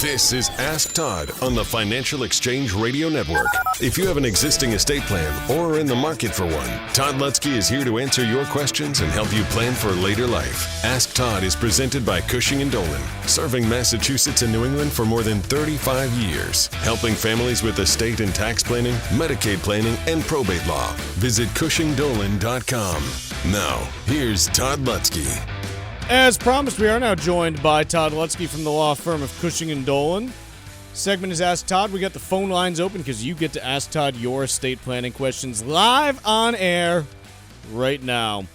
This is Ask Todd on the Financial Exchange Radio Network. If you have an existing estate plan or are in the market for one, Todd Lutsky is here to answer your questions and help you plan for later life. Ask Todd is presented by Cushing & Dolan, serving Massachusetts and New England for more than 35 years, helping families with estate and tax planning, Medicaid planning, and probate law. Visit CushingDolan.com. Now, here's Todd Lutsky. As promised, we are now joined by Todd Lutsky from the law firm of Cushing & Dolan. Segment is Ask Todd. We got the phone lines open because you get to ask Todd your estate planning questions live on air right now.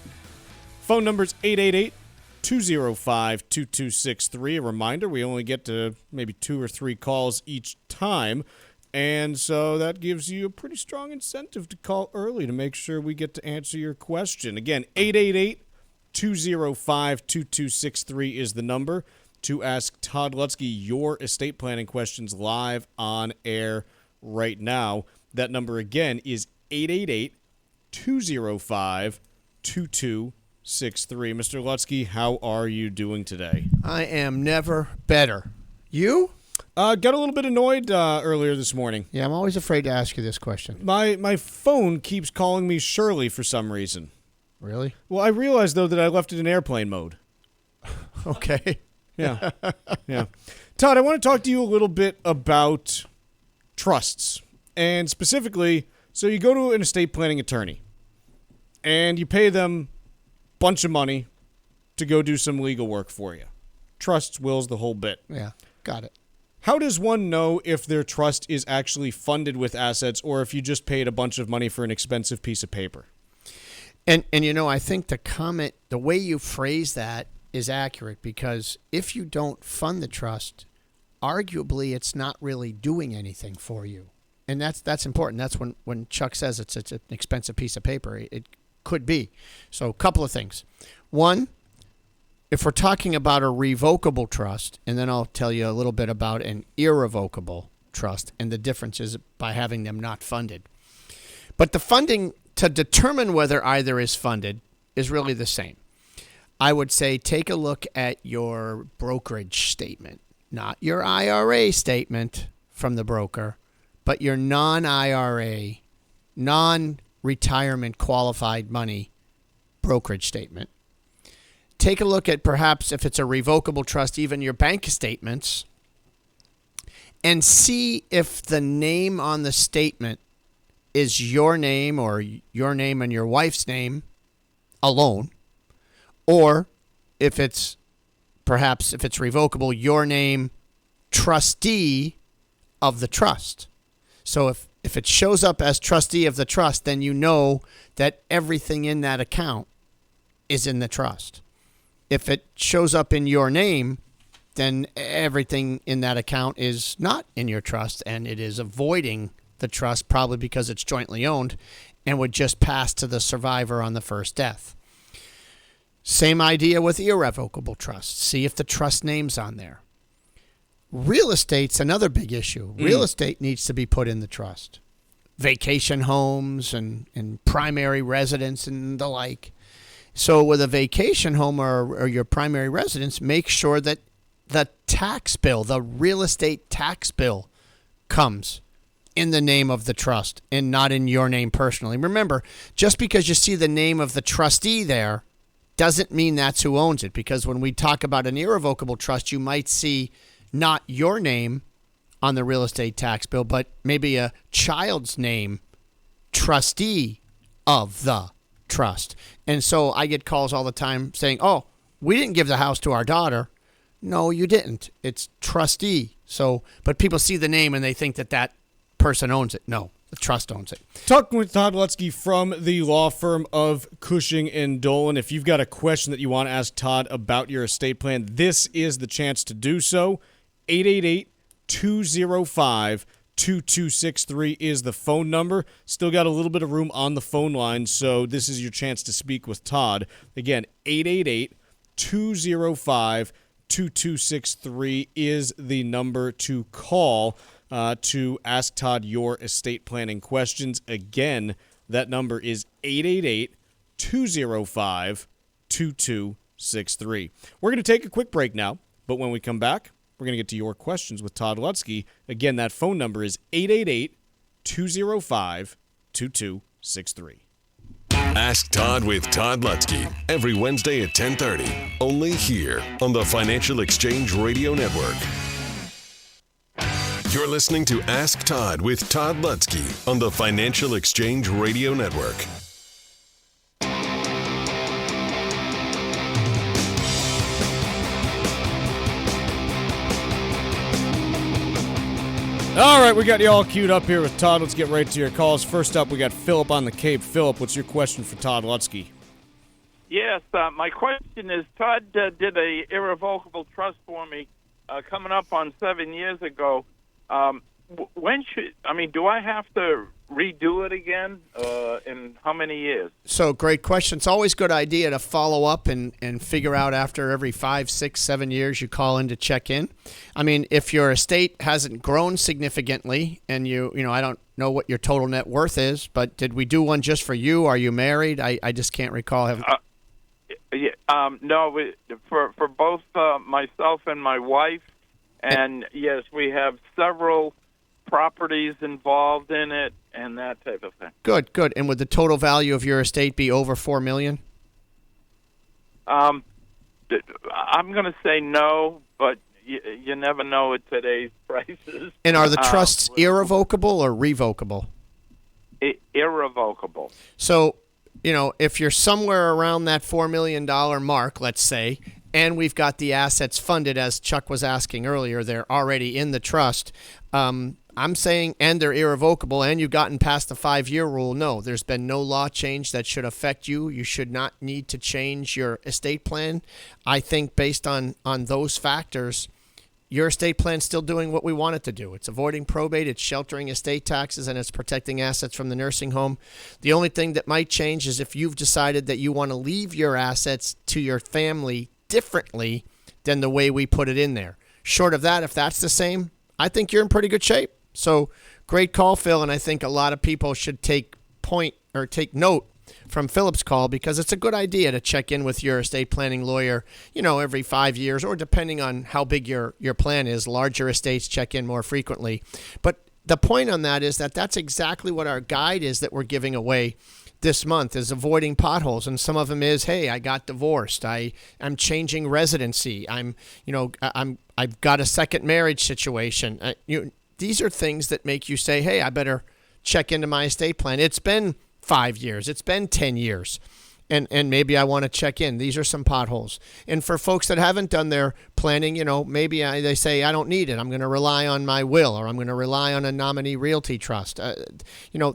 Phone number is 888-205-2263. A reminder, we only get to maybe 2 or 3 calls each time, and so that gives you a pretty strong incentive to call early to make sure we get to answer your question. Again, 888-205-2263 is the number to ask Todd Lutsky your estate planning questions live on air right now. That number again is 888-205-2263. Mr. Lutsky, how are you doing today? I am never better. You? Got a little bit annoyed earlier this morning. Yeah, I'm always afraid to ask you this question. My phone keeps calling me Shirley for some reason. Really? Well, I realized, though, that I left it in airplane mode. Okay. Yeah. Yeah. Todd, I want to talk to you a little bit about trusts. And specifically, so you go to an estate planning attorney and you pay them a bunch of money to go do some legal work for you. Trusts, wills, the whole bit. Yeah, got it. How does one know if their trust is actually funded with assets or if you just paid a bunch of money for an expensive piece of paper? And you know, I think the way you phrase that is accurate, because if you don't fund the trust, arguably it's not really doing anything for you. And that's important. That's when Chuck says it's an expensive piece of paper. It could be. So a couple of things. One, if we're talking about a revocable trust, and then I'll tell you a little bit about an irrevocable trust and the differences by having them not funded. But the funding to determine whether either is funded is really the same. I would say take a look at your brokerage statement, not your IRA statement from the broker, but your non-IRA, non-retirement qualified money brokerage statement. Take a look at, perhaps if it's a revocable trust, even your bank statements, and see if the name on the statement is your name or your name and your wife's name alone, or if it's revocable, your name, trustee of the trust. So if it shows up as trustee of the trust, then you know that everything in that account is in the trust. If it shows up in your name, then everything in that account is not in your trust, and it is avoiding the trust, probably because it's jointly owned, and would just pass to the survivor on the first death. Same idea with irrevocable trusts. See if the trust name's on there. Real estate's another big issue. Real estate needs to be put in the trust. Vacation homes and primary residence and the like. So with a vacation home or your primary residence, make sure that the tax bill, the real estate tax bill, comes in the name of the trust and not in your name personally. Remember, just because you see the name of the trustee there doesn't mean that's who owns it, because when we talk about an irrevocable trust, you might see not your name on the real estate tax bill, but maybe a child's name, trustee of the trust. And so I get calls all the time saying, oh, we didn't give the house to our daughter. No, you didn't. It's trustee. So, but people see the name and they think that person owns it. No, the trust owns it. Talking with Todd Lutsky from the law firm of Cushing & Dolan. If you've got a question that you want to ask Todd about your estate plan, this is the chance to do so. 888-205-2263 is the phone number. Still got a little bit of room on the phone line, so this is your chance to speak with Todd. Again, 888-205-2263 is the number to call to ask Todd your estate planning questions. Again, that number is 888-205-2263. We're going to take a quick break now, but when we come back, we're going to get to your questions with Todd Lutsky. Again, that phone number is 888-205-2263. Ask Todd with Todd Lutsky every Wednesday at 10:30, only here on the Financial Exchange Radio Network. You're listening to Ask Todd with Todd Lutsky on the Financial Exchange Radio Network. All right, we got you all queued up here with Todd. Let's get right to your calls. First up, we got Philip on the Cape. Philip, what's your question for Todd Lutsky? Yes, my question is, Todd did a irrevocable trust for me coming up on 7 years ago. Do I have to redo it again? In how many years? So great question. It's always a good idea to follow up and figure out after every 5, 6, 7 years you call in to check in. I mean, if your estate hasn't grown significantly and I don't know what your total net worth is, but did we do one just for you? Are you married? I just can't recall. No, for both myself and my wife. And yes, we have several properties involved in it and that type of thing. Good. And would the total value of your estate be over $4 million? I'm going to say no, but you never know at today's prices. And are the trusts irrevocable or revocable? Irrevocable. So, if you're somewhere around that $4 million mark, let's say, and we've got the assets funded, as Chuck was asking earlier, they're already in the trust. I'm saying, and they're irrevocable, and you've gotten past the 5-year rule. No, there's been no law change that should affect you. You should not need to change your estate plan. I think based on those factors, your estate plan's still doing what we want it to do. It's avoiding probate, it's sheltering estate taxes, and it's protecting assets from the nursing home. The only thing that might change is if you've decided that you want to leave your assets to your family differently than the way we put it in there. Short of that, if that's the same, I think you're in pretty good shape. So great call, Phil, and I think a lot of people should take note from Philip's call, because it's a good idea to check in with your estate planning lawyer, every 5 years, or depending on how big your plan is. Larger estates check in more frequently. But the point on that is that that's exactly what our guide is that we're giving away this month, is avoiding potholes. And some of them is, hey, I got divorced. I'm changing residency. I've got a second marriage situation. These are things that make you say, hey, I better check into my estate plan. It's been 5 years. It's been 10 years. And maybe I want to check in. These are some potholes. And for folks that haven't done their planning, maybe they say, I don't need it. I'm going to rely on my will, or I'm going to rely on a nominee realty trust.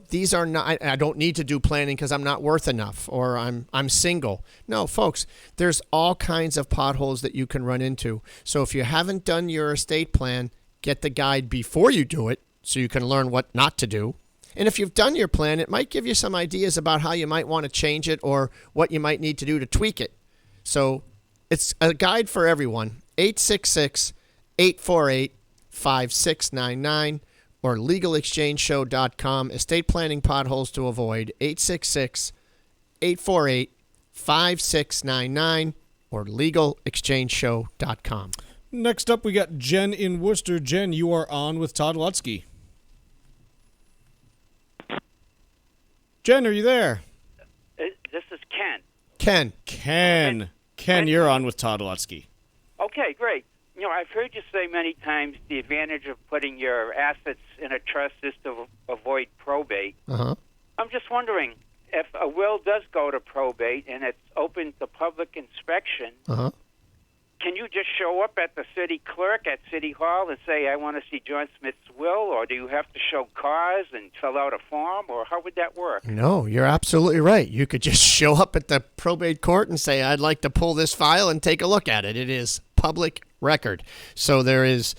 These are not, I don't need to do planning because I'm not worth enough, or I'm single. No, folks, there's all kinds of potholes that you can run into. So if you haven't done your estate plan, get the guide before you do it so you can learn what not to do. And if you've done your plan, it might give you some ideas about how you might want to change it or what you might need to do to tweak it. So it's a guide for everyone. 866-848-5699 or legalexchangeshow.com. Estate planning potholes to avoid. 866-848-5699 or legalexchangeshow.com. Next up, we got Jen in Worcester. Jen, you are on with Todd Lutsky. Jen, are you there? This is Ken. Ken, you're on with Todd Lutsky. Okay, great. I've heard you say many times the advantage of putting your assets in a trust is to avoid probate. Uh-huh. I'm just wondering, if a will does go to probate and it's open to public inspection, uh-huh. Can you just show up at the city clerk at City Hall and say, I want to see John Smith's will, or do you have to show cars and fill out a form, or how would that work? No, you're absolutely right. You could just show up at the probate court and say, I'd like to pull this file and take a look at it. It is public record. So there is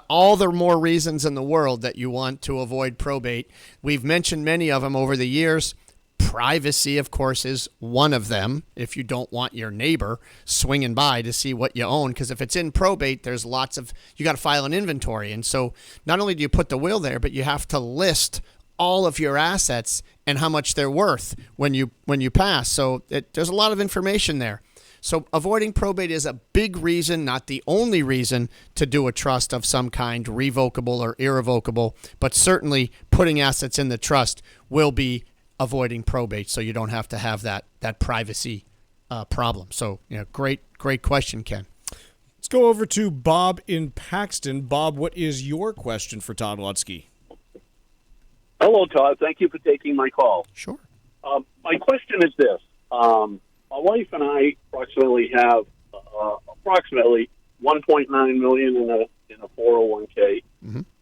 all the more reasons in the world that you want to avoid probate. We've mentioned many of them over the years. Privacy, of course, is one of them. If you don't want your neighbor swinging by to see what you own, because if it's in probate, there's you got to file an inventory. And so not only do you put the will there, but you have to list all of your assets and how much they're worth when you pass. So there's a lot of information there. So avoiding probate is a big reason, not the only reason, to do a trust of some kind, revocable or irrevocable, but certainly putting assets in the trust will be avoiding probate, so you don't have to have that privacy problem. So, great question, Ken. Let's go over to Bob in Paxton. Bob, what is your question for Todd Lutsky? Hello, Todd. Thank you for taking my call. Sure. My question is this. My wife and I approximately have approximately $1.9 million in a 401k,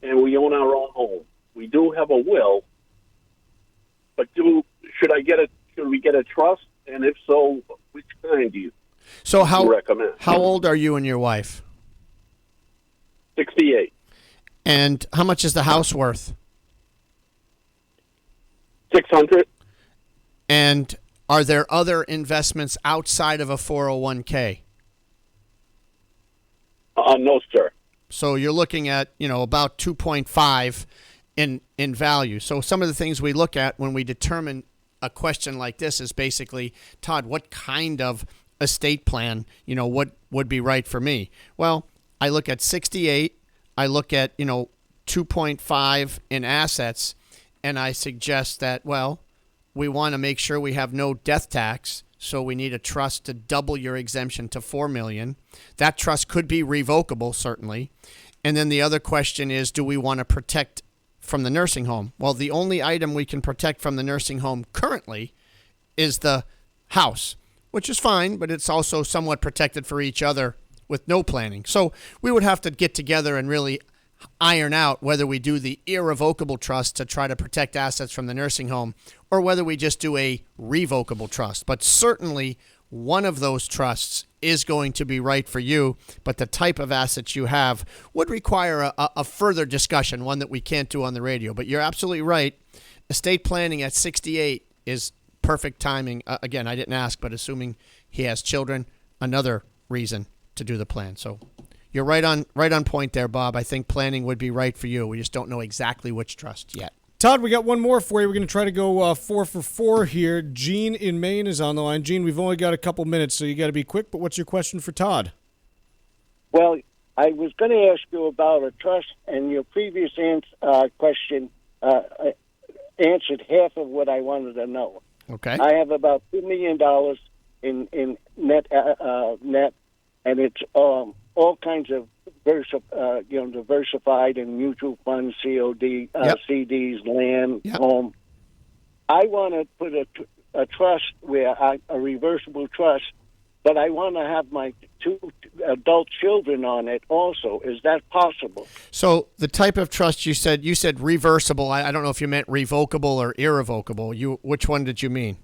and we own our own home. We do have a will, but should we get a trust? And if so, which kind do you recommend? How old are you and your wife? 68. And how much is the house worth? 600. And are there other investments outside of a 401k? No, sir. So you're looking at, about 2.5 in value. So some of the things we look at when we determine a question like this is basically, Todd, what kind of estate plan, what would be right for me? Well, I look at 68, I look at, 2.5 in assets, and I suggest that, we want to make sure we have no death tax, so we need a trust to double your exemption to $4 million. That trust could be revocable, certainly. And then the other question is, do we want to protect from the nursing home? Well, the only item we can protect from the nursing home currently is the house, which is fine, but it's also somewhat protected for each other with no planning. So we would have to get together and really iron out whether we do the irrevocable trust to try to protect assets from the nursing home or whether we just do a revocable trust. But certainly one of those trusts is going to be right for you, but the type of assets you have would require a further discussion, one that we can't do on the radio. But you're absolutely right. Estate planning at 68 is perfect timing. Again, I didn't ask, but assuming he has children, another reason to do the plan. So you're right on point there, Bob. I think planning would be right for you. We just don't know exactly which trust yet. Todd, we got one more for you. We're going to try to go 4 for 4 here. Gene in Maine is on the line. Gene, we've only got a couple minutes, so you got to be quick. But what's your question for Todd? Well, I was going to ask you about a trust, and your previous question answered half of what I wanted to know. Okay. I have about $2 million in net, and it's all kinds of diversified in mutual funds, COD, CDs, land, home. I want to put a trust a reversible trust, but I want to have my 2 adult children on it also. Is that possible? So the type of trust you said reversible. I don't know if you meant revocable or irrevocable. Which one did you mean?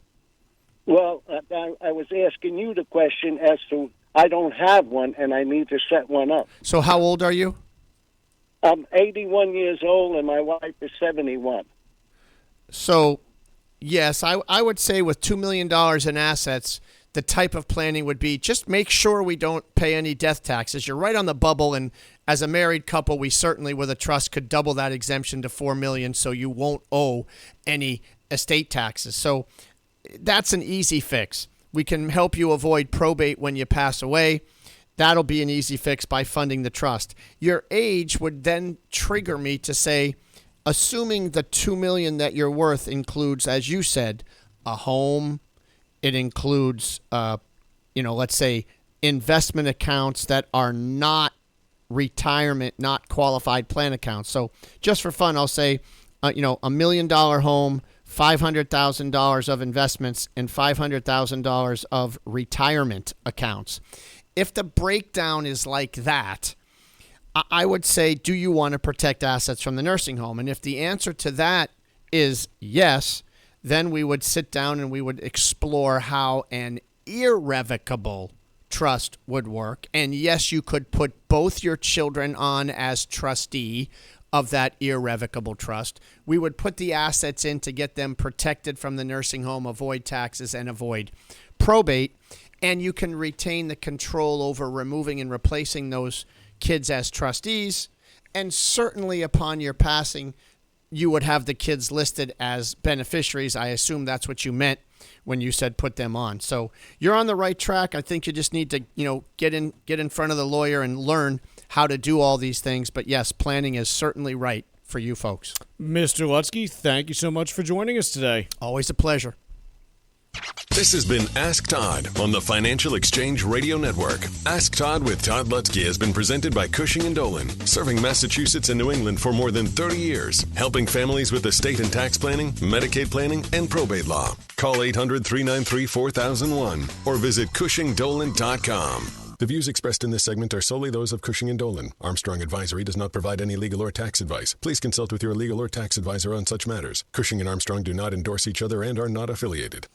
Well, I was asking you the question as to I don't have one, and I need to set one up. So how old are you? I'm 81 years old, and my wife is 71. So, yes, I would say with $2 million in assets, the type of planning would be just make sure we don't pay any death taxes. You're right on the bubble, and as a married couple, we certainly, with a trust, could double that exemption to $4 million, so you won't owe any estate taxes. So that's an easy fix. We can help you avoid probate when you pass away. That'll be an easy fix by funding the trust. Your age would then trigger me to say, assuming the $2 million that you're worth includes, as you said, a home. It includes, let's say, investment accounts that are not retirement, not qualified plan accounts. So just for fun, I'll say, $1 million home, $500,000 of investments, and $500,000 of retirement accounts. If the breakdown is like that, I would say, do you want to protect assets from the nursing home? And if the answer to that is yes, then we would sit down and we would explore how an irrevocable trust would work. And yes, you could put both your children on as trustee of that irrevocable trust. We would put the assets in to get them protected from the nursing home, avoid taxes, and avoid probate. And you can retain the control over removing and replacing those kids as trustees. And certainly upon your passing, you would have the kids listed as beneficiaries. I assume that's what you meant when you said put them on. So you're on the right track. I think you just need to, get in front of the lawyer and learn how to do all these things. But yes, planning is certainly right for you folks. Mr. Lutsky, thank you so much for joining us today. Always a pleasure. This has been Ask Todd on the Financial Exchange Radio Network. Ask Todd with Todd Lutsky has been presented by Cushing & Dolan, serving Massachusetts and New England for more than 30 years, helping families with estate and tax planning, Medicaid planning, and probate law. Call 800-393-4001 or visit CushingDolan.com. The views expressed in this segment are solely those of Cushing & Dolan. Armstrong Advisory does not provide any legal or tax advice. Please consult with your legal or tax advisor on such matters. Cushing and Armstrong do not endorse each other and are not affiliated.